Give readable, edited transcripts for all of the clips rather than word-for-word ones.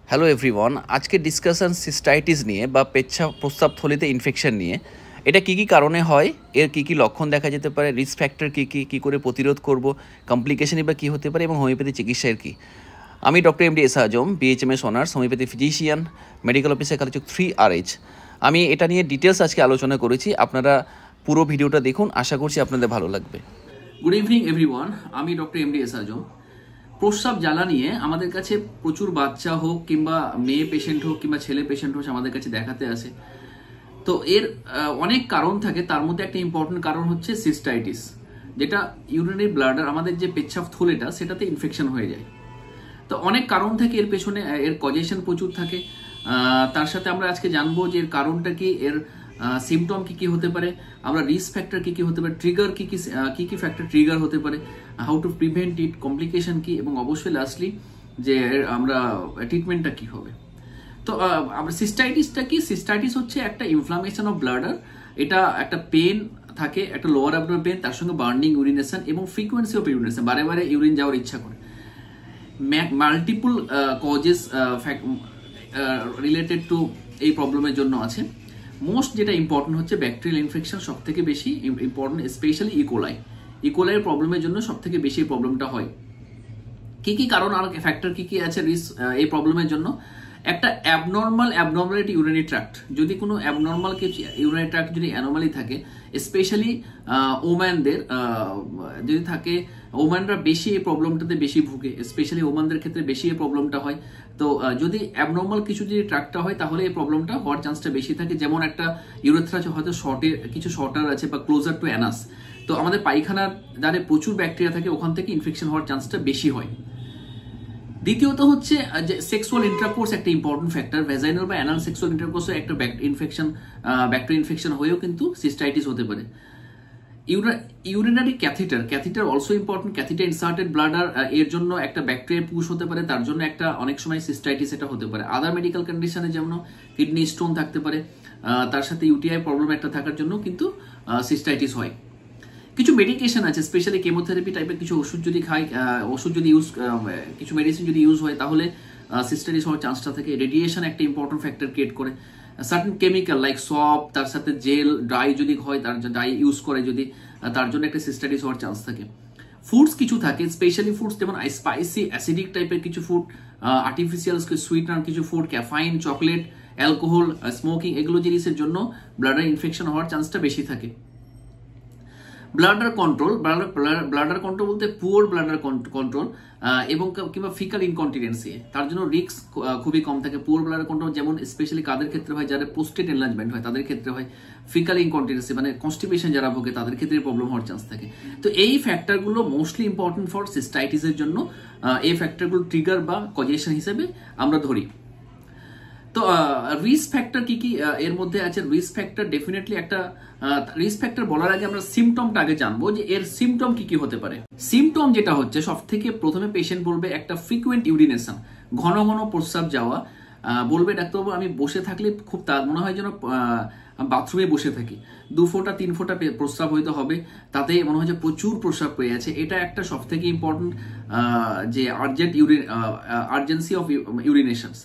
Hello everyone, আজকে discussion cystitis নিয়ে বা পেচ্ছাপ প্রস্রাবথলিতে ইনফেকশন নিয়ে। এটা কী কী কারণে হয়, এর কী কী লক্ষণ দেখা যেতে পারে, রিস্ক ফ্যাক্টর কী করে প্রতিরোধ করব, কমপ্লিকেশনই বা কী হতে পারে এবং হোমিওপ্যাথি চিকিৎসার কী। আমি doctor MD S Azam, BHMS honours, homeopathy physician, medical officer কালেচুক 3RH। আমি এটা নিয়ে ডিটেলস আজকে আলোচনা করেছি। আপনারা পুরো ভিডিওটা দেখুন, আশা করছি আপনাদের ভালো লাগবে। গুড ইভিনিং এভরিওয়ান, আমি ডক্টর এমডি এস আজম। প্রস্রাব জ্বালা নিয়ে আমাদের কাছে প্রচুর বাচ্চা হোক কিংবা মেয়ে পেশেন্ট হোক কিংবা ছেলে পেশেন্ট হোক আমাদের কাছে দেখাতে আসে। তো এর অনেক কারণ থাকে, তার মধ্যে একটা ইম্পর্টেন্ট কারণ হচ্ছে সিস্টাইটিস, যেটা ইউরিনারি ব্লাডার, আমাদের যে পেচ্ছাপ থলিটা সেটাতে ইনফেকশন হয়ে যায়। তো অনেক কারণ থাকে এর পেছনে, এর কজেশন প্রচুর থাকে। তার সাথে আমরা আজকে জানবো যে এর কারণটা কি, এর সিমটম কি কি হতে পারে, আমরা রিস্ক ফ্যাক্টর কি কি হতে পারে, ট্রিগার কি কি ফ্যাক্টর ট্রিগার হতে পারে, how to prevent it, complication কি, এবং অবশ্যই লাস্টলি যে আমরা ট্রিটমেন্টটা কি হবে। তো আমরা সিস্টাইটিসটা কি, সিস্টাইটিস হচ্ছে একটা ইনফ্লামেশন অফ ব্লাডার। এটা একটা পেন থাকে, একটা লোয়ার অ্যাবডোমেন পেন, তার সঙ্গে বার্নিং, ইউরিনেশন এবং ফ্রিকোয়েন্সি অফ ইউরিনেশন, বারে বারে ইউরিন যাওয়ার ইচ্ছা করে। মাল্টিপল কজেস রিলেটেড টু এই প্রবলেমের জন্য আছে। মোস্ট যেটা ইম্পর্টেন্ট হচ্ছে ব্যাকটেরিয়াল ইনফেকশন, সব থেকে বেশি ইম্পর্টেন্ট, স্পেশালি ইকোলাই প্রবলেমের জন্য সব থেকে বেশি প্রবলেমটা হয়। কি কি কারণ আর ফ্যাক্টর কি কি আছে রিস্ক এই প্রবলেমের জন্য? একটা অ্যাবনর্মালিটি ইউরিনারি ট্র্যাক্ট, যদি কোনো অ্যাবনর্মাল কিছু ইউরিনারি ট্র্যাক্ট যদি অ্যানোমালি থাকে, স্পেশালি ওম্যানদের যদি থাকে, ওম্যানরা বেশি এই প্রবলেমটাতে বেশি ভুগে, স্পেশালি ওম্যানদের ক্ষেত্রে বেশি এই প্রবলেমটা হয়। তো যদি অ্যাবনর্মাল কিছু যদি ট্র্যাক্টটা হয় তাহলে এই প্রবলেমটা হওয়ার চান্সটা বেশি থাকে। যেমন একটা ইউরেথ্রা হয়তো কিছু শর্টার আছে বা ক্লোজার টু অ্যানাস, তো আমাদের পায়খানার দ্বারে প্রচুর ব্যাকটেরিয়া থাকে, ওখান থেকে ইনফেকশন হওয়ার চান্সটা বেশি হয়। দ্বিতীয়ত হচ্ছে যে সেক্সুয়াল ইন্টারকোর্স একটা ইম্পর্টেন্ট ফ্যাক্টর। ভ্যাজাইনাল বা অ্যানাল সেক্সুয়াল ইন্টারকোর্সে একটা ব্যাকটেরিয়া ইনফেকশন হয়েও কিন্তু সিস্টাইটিস হতে পারে। Urinary catheter also important. Catheter inserted bladder, এর জন্য একটা ব্যাকটেরিয়া পুশ হতে পারে, তার জন্য একটা অনেক সময় সিস্টাইটিস এটা হতে পারে। আদার মেডিকেল কন্ডিশনে যেমন কিডনি স্টোন থাকতে পারে, তার সাথে ইউটিআই প্রবলেম একটা থাকার জন্য কিন্তু সিস্টাইটিস হয়। কিছু মেডিকেশন আছে, স্পেশালি কেমোথেরাপি টাইপের কিছু ওষুধ যদি খাই, ওষুধ যদি কিছু মেডিসিন যদি ইউজ হয় তাহলে সিস্টাইটিস হওয়ার চান্সটা থাকে। রেডিয়েশন একটা ইম্পর্টেন্ট ফ্যাক্টর ক্রিয়েট করে। সার্টেন কেমিক্যাল লাইক সপ, তার সাথে জেল, ডাই যদি হয়, তার ডাই ইউজ করে যদি, তার জন্য একটা সিস্টাইটিস হওয়ার চান্স থাকে। ফুডস কিছু থাকে, স্পেশালি ফুডস যেমন স্পাইসি অ্যাসিডিক টাইপের কিছু ফুড, আর্টিফিশিয়াল সুইটনার কিছু food, caffeine, chocolate, alcohol, smoking, এগুলো জিনিসের জন্য ব্লাডার ইনফেকশন হওয়ার চান্সটা বেশি থাকে। ব্লাডার কন্ট্রোল বলতে পুয়ার ব্লাডার কন্ট্রোল এবং কিংবা ফিকাল ইনকন্টিনেন্সি, তার জন্য রিস্ক খুবই কম থাকে। পুয়ার ব্লাডার কন্ট্রোল যেমন স্পেশালি কাদের ক্ষেত্রে হয়, যাদের প্রোস্টেট এনলার্জমেন্ট হয় তাদের ক্ষেত্রে হয়। ফিকাল ইনকন্টিনেন্সি মানে কনস্টিপেশন যারা ভোগে তাদের ক্ষেত্রে প্রবলেম হওয়ার চান্স থাকে। তো এই ফ্যাক্টরগুলো মোস্টলি ইম্পর্টেন্ট ফর সিস্টাইটিসের জন্য। এই ফ্যাক্টরগুলো ট্রিগার বা কজেশন হিসেবে আমরা ধরি। তো রিস্ক ফ্যাক্টর কি কি এর মধ্যে আছে? রিস্ক ফ্যাক্টর ডেফিনেটলি একটা, রিস্ক ফ্যাক্টর বলার আগে আমরা সিমটমটা আগে জানবো যে এর সিমটম কি কি হতে পারে। সিমটম যেটা হচ্ছে, সব থেকে প্রথমে পেশেন্ট বলবে একটা ফ্রিকুয়েন্ট ইউরিনেশন, ঘন ঘন প্রস্রাব যাওয়া। বলবে ডাক্তারবাবু আমি বসে থাকলে খুব মনে হয় যেন বাথরুমে বসে থাকি, 2 ফোঁটা 3 ফোঁটা প্রস্রাব হইতে হবে, তাতে মনে হয় যে প্রচুর প্রস্রাব পেয়ে আছে। এটা একটা সব থেকে ইম্পর্টেন্ট যে আর্জেন্সি অফ ইউরিনেশনস,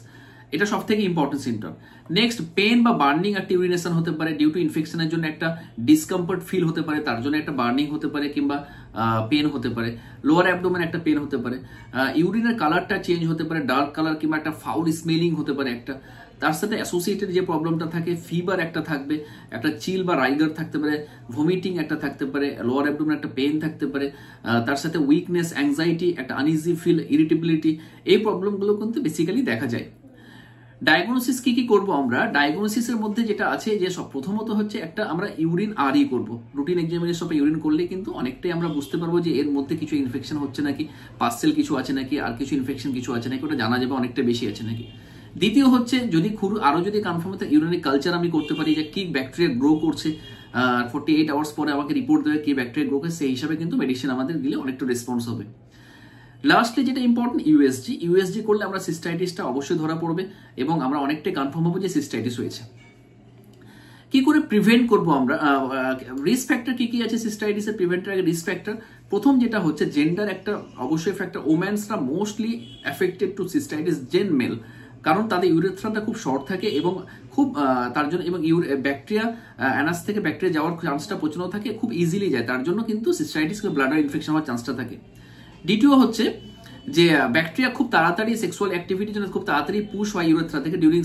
এটা সব থেকে ইম্পর্টেন্ট সিমটম। নেক্সট, পেন বা বার্নিং একটা ইউরিনেশন হতে পারে, ডিউ টু ইনফেকশনের জন্য একটা ডিসকমফর্ট ফিল হতে পারে, তার জন্য একটা বার্নিং হতে পারে কিংবা পেন হতে পারে। লোয়ার অ্যাবডোমেন একটা পেন হতে পারে। ইউরিনের কালারটা চেঞ্জ হতে পারে, ডার্ক কালার কিংবা একটা ফাউল স্মেলিং হতে পারে একটা। তার সাথে অ্যাসোসিয়েটেড যে প্রবলেমটা থাকে, ফিভার একটা থাকবে, একটা চিল বা রাইগার থাকতে পারে, ভমিটিং একটা থাকতে পারে, লোয়ার অ্যাবডোমেন একটা পেন থাকতে পারে, তার সাথে উইকনেস, অ্যাংজাইটি, একটা আনইজি ফিল, ইরিটেবিলিটি, এই প্রবলেমগুলো কিন্তু বেসিক্যালি দেখা যায়। ডায়াগনোসিস কি কি করবো আমরা? ডায়াগনোসিসের মধ্যে যেটা আছে যে প্রথমত হচ্ছে একটা আমরা ইউরিন আরই করবো, রুটিন এক্সামিনেশন ইউরিন করলে কিন্তু অনেকটাই আমরা বুঝতে পারবো যে এর মধ্যে কিছু ইনফেকশন হচ্ছে নাকি, পার্সেল কিছু আছে নাকি, আর কিছু ইনফেকশন কিছু আছে নাকি, ওটা জানা যাবে অনেকটা বেশি আছে নাকি। দ্বিতীয় হচ্ছে যদি আরো যদি কনফার্ম হতে ইউরিনারি কালচার আমি করতে পারি যে কি ব্যাকটেরিয়া গ্রো করছে, 48 আওয়ার্স পরে আমাকে রিপোর্ট দেবে কি ব্যাকটেরিয়া গ্রো করছে, সেই হিসাবে কিন্তু মেডিসিন আমাদের দিলে অনেকটা রেসপন্স হবে। লাস্টলি যেটা ইম্পর্টেন্ট, ইউএসজি করলে আমরা সিস্টাইটিসটা অবশ্যই ধরা পড়বে এবং আমরা অনেকটাই কনফার্ম হবো যে সিস্টাইটিস হয়েছে। কি করে প্রিভেন্ট করবো আমরা? রিস্ক ফ্যাক্টর কি কি আছে সিস্টাইটিসের প্রিভেন্টের আগে? রিস্ক ফ্যাক্টর প্রথম যেটা হচ্ছে জেন্ডার একটা অবশ্যই ফ্যাক্টর। ওম্যানসরা mostly affected to cystitis, than male কারণ তাদের ইউরেথ্রাটা খুব শর্ট থাকে এবং খুব তার জন্য, এবং ব্যাকটেরিয়া অ্যানাস থেকে ব্যাকটেরিয়া যাওয়ার চান্সটা প্রচন্ড থাকে, খুব ইজিলি যায়, তার জন্য কিন্তু সিস্টাইটিস ব্লাডার ইনফেকশন হওয়ার চান্সটা থাকে। দ্বিতীয় হচ্ছে যে ব্যাকটেরিয়া খুব তাড়াতাড়ি সেক্সুয়াল অ্যাক্টিভিটির জন্য খুব তাড়াতাড়ি পুশ হয় ইউরেথ্রা থেকে ডিউরিং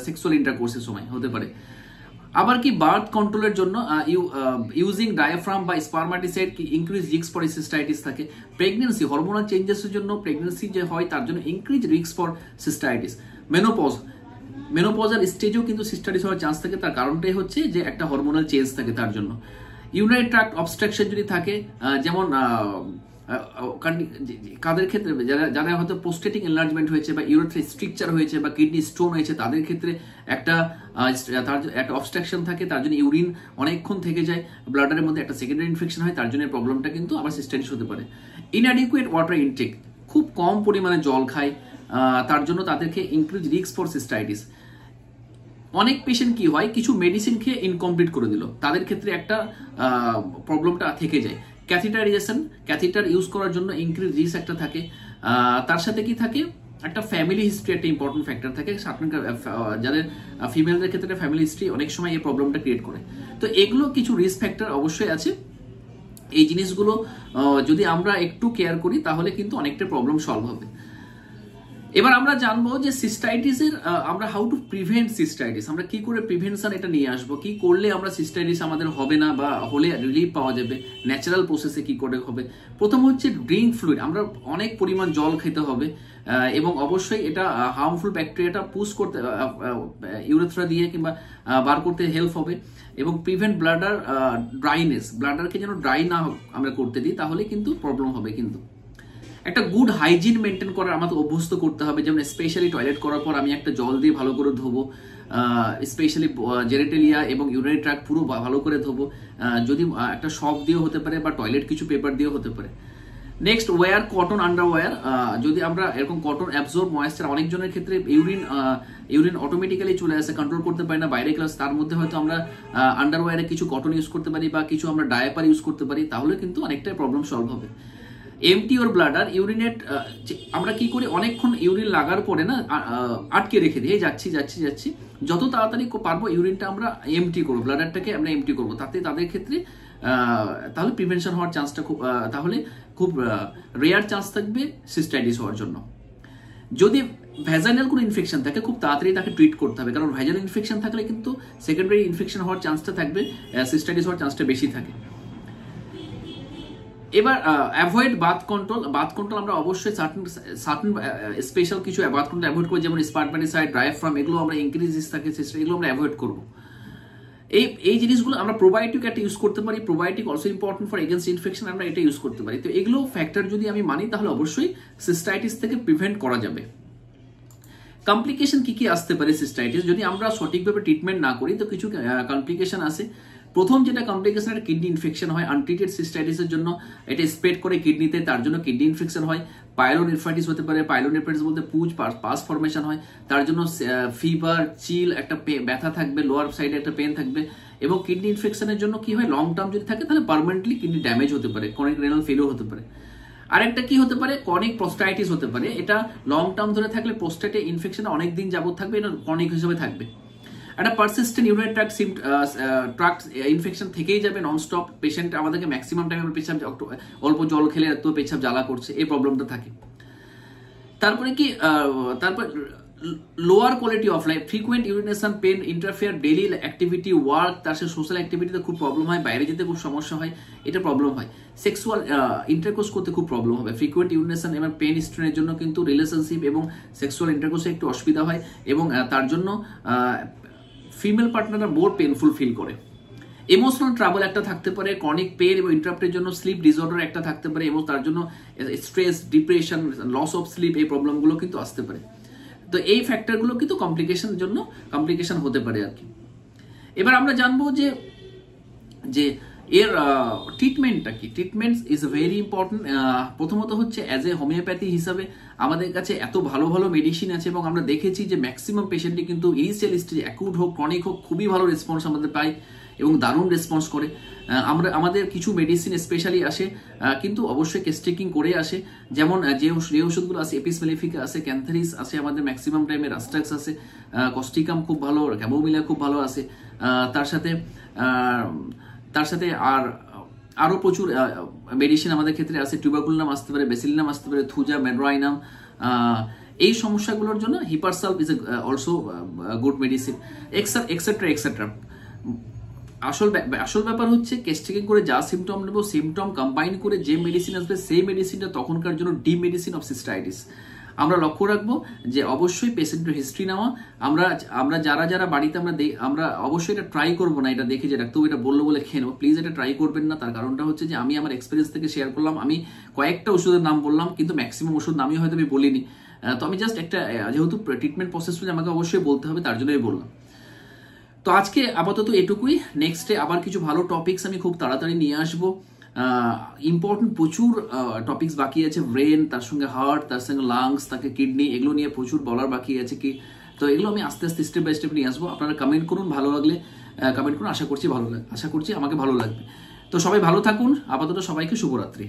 সেক্সুয়াল ইন্টারকোর্সের সময় হতে পারে। আবার কি বার্থ কন্ট্রোলের জন্য ইউজিং ডায়াফ্রাম বা spermicide increase risk for cystitis থাকে। প্রেগনেন্সি হরমোনাল চেঞ্জেসের জন্য প্রেগনেন্সি যে হয় তার জন্য increase risk for cystitis. Menopausal স্টেজেও কিন্তু সিস্টাইটিস হওয়ার চান্স থাকে, তার কারণটাই হচ্ছে যে একটা হরমোনাল চেঞ্জ থাকে তার জন্য। ইউরিনারি ট্র্যাক্ট অবস্ট্রাকশন যদি থাকে, যেমন কাদের ক্ষেত্রে যারা হয়তো প্রোস্টেটিক এনলার্জমেন্ট হয়েছে বা ইউরেথ্রা স্ট্রিকচার হয়েছে বা কিডনি স্টোন হয়েছে, তাদের ক্ষেত্রে একটা অবস্ট্রাকশন থাকে, তার জন্য ইউরিন অনেকক্ষণ থেকে যায়, ব্লাডারের মধ্যে একটা সেকেন্ডারি ইনফেকশন হয়, তার জন্য প্রবলেমটা কিন্তু আবার সিস্টাইটিস হতে পারে। ইনঅ্যাডিকুয়েট ওয়াটার ইনটেক, খুব কম পরিমাণে জল খায়, তার জন্য তাদেরকে ইনক্রিজ রিস্ক ফর সিস্টাইটিস। অনেক পেশেন্ট কি হয়, কিছু মেডিসিন খেয়ে ইনকমপ্লিট করে দিল, তাদের ক্ষেত্রে একটা প্রবলেমটা থেকে যায়। ক্যাথিটারাইজেশন, ক্যাথিটার ইউজ করার জন্য ইনক্রিজ রিস্ক একটা থাকে। তার সাথে কি থাকে, একটা ফ্যামিলি হিস্ট্রি একটা ইম্পর্টেন্ট ফ্যাক্টর থাকে, যাদের ফিমেলদের ক্ষেত্রে ফ্যামিলি হিস্ট্রি অনেক সময় এই প্রবলেমটা ক্রিয়েট করে। তো এগুলো কিছু রিস্ক ফ্যাক্টর অবশ্যই আছে। এই জিনিসগুলো যদি আমরা একটু কেয়ার করি তাহলে কিন্তু অনেকটা প্রবলেম সলভ হবে। এবার আমরা জানবো যে সিস্টাইটিসের আমরা হাউ টু প্রিভেন্ট সিস্টাইটিস, আমরা কি করে প্রিভেনশন এটা নিয়ে আসবো, কি করলে আমরা সিস্টাইটিস আমাদের হবে না বা হলে রিলিফ পাওয়া যাবে, ন্যাচারাল প্রসেসে কি করে হবে। প্রথম হচ্ছে ড্রিঙ্ক ফ্লুইড, আমরা অনেক পরিমাণ জল খেতে হবে এবং অবশ্যই এটা হার্মফুল ব্যাকটেরিয়াটা পুশ করতে ইউরেথ্রা দিয়ে কিংবা বার করতে হেল্প হবে। এবং প্রিভেন্ট ব্লাডার ড্রাইনেস, ব্লাডারকে যেন ড্রাই না আমরা করতে দিই, তাহলে কিন্তু প্রবলেম হবে। কিন্তু একটা গুড হাইজিন মেনটেন করার আমাদের অভ্যস্ত করতে হবে, যেমন স্পেশালি টয়লেট করার পর আমি একটা জল দিয়ে ভালো করে ধোবো, স্পেশালি জেনিটালিয়া এবং ইউরিনারি ট্র্যাক্ট পুরো ভালো করে ধোবো, যদি একটা সপ দিয়েও হতে পারে বা টয়লেট কিছু পেপার দিয়েও হতে পারে। নেক্সট, ওয়্যার কটন আন্ডারওয়্যার, যদি আমরা এরকম কটন অ্যাবজর্ব ময়েশ্চার, অনেকজনের ক্ষেত্রে ইউরিন অটোমেটিক্যালি চলে আসে, কন্ট্রোল করতে পারি না, বাইরে ক্লাস, তার মধ্যে হয়তো আমরা আন্ডারওয়্যারে কিছু কটন ইউজ করতে পারি বা কিছু আমরা ডায়াপার ইউজ করতে পারি, তাহলে কিন্তু অনেকটাই প্রবলেম সলভ হবে। এমটি ওর ব্লাডার ইউরিনেট, আমরা কি করি অনেকক্ষণ ইউরিন লাগার পরে না আটকে রেখে দিই, যাচ্ছি, যত তাড়াতাড়ি পারবো ইউরিনটা আমরা এমটি করবো, ব্লাডারটাকে আমরা এমটি করবো, তাতে তাদের ক্ষেত্রে তাহলে প্রিভেনশন হওয়ার চান্সটা খুব রেয়ার চান্স থাকবে সিস্টাইটিস হওয়ার জন্য। যদি ভ্যাজাইনাল কোনো ইনফেকশন থাকে খুব তাড়াতাড়ি তাকে ট্রিট করতে হবে, কারণ ভ্যাজাইনাল ইনফেকশন থাকলে কিন্তু সেকেন্ডারি ইনফেকশন হওয়ার চান্সটা থাকবে, সিস্টাইটিস হওয়ার চান্সটা বেশি থাকে। এবার অ্যাভয়েড বাথ কন্ট্রোল আমরা অবশ্যই সার্টেন স্পেশাল কিছু বাথ কন্ট্রোল অ্যাভয়েড করি, যেমন স্পারমাটিসাইড, ডায়াফ্রাম, এগুলো আমরা ইনক্রিজ থাকে, এগুলো আমরা অ্যাভয়েড করবো। এই জিনিসগুলো আমরা প্রোবায়োটিক একটা ইউজ করতে পারি, probiotic also important for against infection, আমরা এটা ইউজ করতে পারি। তো এগুলো ফ্যাক্টর যদি আমি মানি তাহলে অবশ্যই সিস্টাইটিস থেকে প্রিভেন্ট করা যাবে। কমপ্লিকেশন কি কি আসতে পারে সিস্টাইটিস যদি আমরা সঠিকভাবে ট্রিটমেন্ট না করি, তো কিছু কমপ্লিকেশন আসে। প্রথম যেটা কমপ্লিকেশন, একটা কিডনি ইনফেকশন হয় আনট্রিটেড সিস্টাইটিসের জন্য, এটা স্প্রেড করে কিডনিতে, তার জন্য কিডনি ইনফেকশন হয়। পাইলোনেফ্রাইটিস হতে পারে, পাইলোনেফ্রাইটিস বলতে পুজ পাস ফরমেশন হয়, তার জন্য ফিভার, চিল, একটা ব্যথা থাকবে, লোয়ার সাইডে একটা পেন থাকবে। এবং কিডনি ইনফেকশনের জন্য কি হয়, লং টার্ম যদি থাকে তাহলে পার্মানেন্টলি কিডনি ড্যামেজ হতে পারে, ক্রনিক রেনাল ফেলিওর হতে পারে। আরেকটা কি হতে পারে, ক্রনিক প্রোস্টাইটিস হতে পারে, এটা লং টার্ম ধরে থাকলে প্রোস্টেটে ইনফেকশন অনেক দিন যাবত থাকবে, এটা ক্রনিক হিসেবে থাকবে। একটা পারসিস্টেন্ট ইউরিনারি ট্র্যাক্ট ইনফেকশন থেকেই যাবে ননস্টপ, পেশেন্ট আমাদেরকে ম্যাক্সিমাম টাইম পেছাব, অল্প জল খেলে এত পেছাব জ্বালা করছে, এই প্রবলেমটা থাকে। তারপরে lower quality of life, frequent urination, pain, interfere daily activity, work, তার সাথে সোশ্যাল অ্যাক্টিভিটিতে খুব প্রবলেম হয়, বাইরে যেতে খুব সমস্যা হয়, এটা প্রবলেম হয়। সেক্সুয়াল ইন্টারকোর্স করতে খুব প্রবলেম হবে। ফ্রিকুয়েন্ট ইউরিনেশন এবং পেন স্ট্রেনের জন্য কিন্তু রিলেশনশিপ এবং সেক্সুয়াল ইন্টারকোর্সে একটু অসুবিধা হয় এবং তার জন্য ফিমেল পার্টনাররা মোর পেনফুল ফিল করে। ইমোশনাল ট্রাবল একটা থাকতে পারে, ক্রনিক পেন এবং ইন্টারাপ্টের জন্য স্লিপ ডিসঅর্ডার একটা থাকতে পারে এবং তার জন্য stress, depression, loss of sleep, এই প্রবলেমগুলো কিন্তু আসতে পারে। তো এই ফ্যাক্টরগুলো কিন্তু কমপ্লিকেশন হতে পারে আর কি। এবার আমরা জানবো যে এর ট্রিটমেন্টটা কি। Treatment is very important. প্রথমত হচ্ছে অ্যাজ এ হোমিওপ্যাথি হিসাবে আমাদের কাছে এত ভালো ভালো মেডিসিন আছে এবং আমরা দেখেছি যে ম্যাক্সিমাম পেশেন্টই কিন্তু ইনিশিয়াল স্টেজ, অ্যাকুট হোক ক্রনিক হোক, খুবই ভালো রেসপন্স আমাদের পাই এবং দারুণ রেসপন্স করে। আমাদের কিছু মেডিসিন স্পেশালি আসে, কিন্তু অবশ্যই কেস টেকিং করে আসে। যেমন যে ওষুধগুলো আছে, এপিস মেলিফিকা আছে, ক্যান্থারিস আছে, আমাদের ম্যাক্সিমাম টাইমে রাস্টাক্স আছে, কস্টিকাম খুব ভালো, ক্যামোমিলা খুব ভালো আছে। তার সাথে আরও প্রচুর মেডিসিন আমাদের ক্ষেত্রে আছে। টিউবারকুলিনাম আসতে পারে, বেসিলিনাম আসতে পারে, থুজা, মেড্রোয়াইনাম। এই সমস্যাগুলোর জন্য hepar sulph is also good medicine, etcetera etcetera. আসল ব্যাপার হচ্ছে কেস চেকিং করে যা সিমটম নেব, সিমটম কম্বাইন করে যে মেডিসিন আসবে সেই মেডিসিনটা তখনকার জন্য ডি মেডিসিন অফ সিস্টাইটিস। আমরা লক্ষ্য রাখবো যে অবশ্যই পেশেন্টের হিস্ট্রি নেওয়া। আমরা যারা বাড়িতে আমরা অবশ্যই এটা ট্রাই করবো না এটা দেখে যে ডাক্তার এটা বললো বলে খেয়ে নেবো, প্লিজ এটা ট্রাই করবেন না। তার কারণটা হচ্ছে যে আমি আমার এক্সপিরিয়েন্স থেকে শেয়ার করলাম, আমি কয়েকটা ওষুধের নাম বললাম, কিন্তু ম্যাক্সিমাম ওষুধ নামই হয়তো আমি বলিনি। তো আমি জাস্ট একটা, যেহেতু ট্রিটমেন্ট প্রসেসটা আমাকে অবশ্যই বলতে হবে, তার জন্যই বললাম। তো আজকে আপাতত এটুকুই। নেক্সটে আবার কিছু ভালো টপিকস আমি খুব তাড়াতাড়ি নিয়ে আসবো। ইম্পর্টেন্ট প্রচুর টপিকস বাকি আছে, ব্রেন, তার সঙ্গে হার্ট, তার সঙ্গে লাংস, তাকে কিডনি, এগুলো নিয়ে প্রচুর বলার বাকি আছে কি। তো এগুলো আমি আস্তে আস্তে স্টেপ বাই স্টেপ নিয়ে আসবো। আপনারা কমেন্ট করুন, ভালো লাগলে কমেন্ট করুন, আশা করছি আমাকে ভালো লাগবে। তো সবাই ভালো থাকুন, আপাতত সবাইকে শুভরাত্রি।